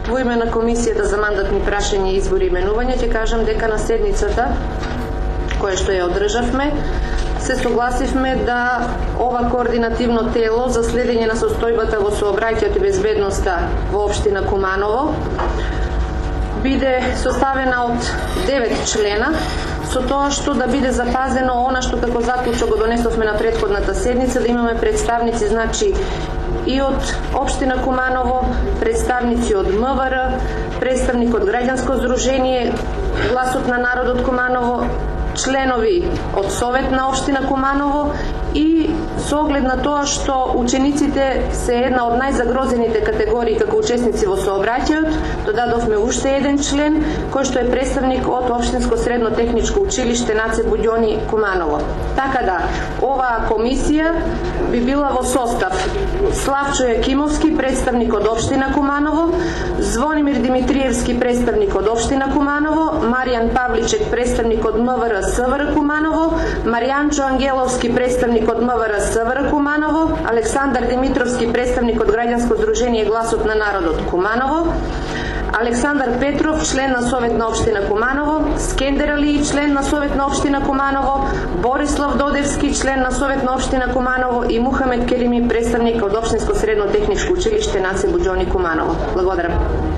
Во име на Комисијата за мандатни прашања, избори и именување ќе кажам дека на седницата која што ја одржавме се согласивме да ова координативно тело за следење на состојбата во сообраќајот и безбедноста во општина Куманово биде составена од 9 члена, со тоа што да биде запазено она што како заклучок го донесовме на претходната седница, да имаме представници, значи, и од општина Куманово, представници од МВР, представник од граѓанско здружение Гласот на народот Куманово, членови од Совет на општина Куманово и со оглед на тоа што учениците се една од најзагрозените категории како учесници во сообраќајот, додадовме уште еден член кој што е представник од Општинско средно техничко училиште Наце Буѓони Куманово. Така да, оваа комисија би била во состав Славчо Јакимовски, представник од општина Куманово, Звонимир Димитриевски, представник од општина Куманово, Маријан Павличек, представник од МВР СВР Куманово, Маријанчо Ангеловски, представник од МВР СВР Куманово, Александар Димитровски, представник од граѓанско здружение Гласот на народот Куманово, Александар Петров, член на Совет на општина Куманово, Скендер Али, член на Совет на општина Куманово, Борислав Додевски, член на Совет на општина Куманово и Мухамед Керими, представник од Општинско средно техничко училиште Наце Буѓони Куманово. Благодарам.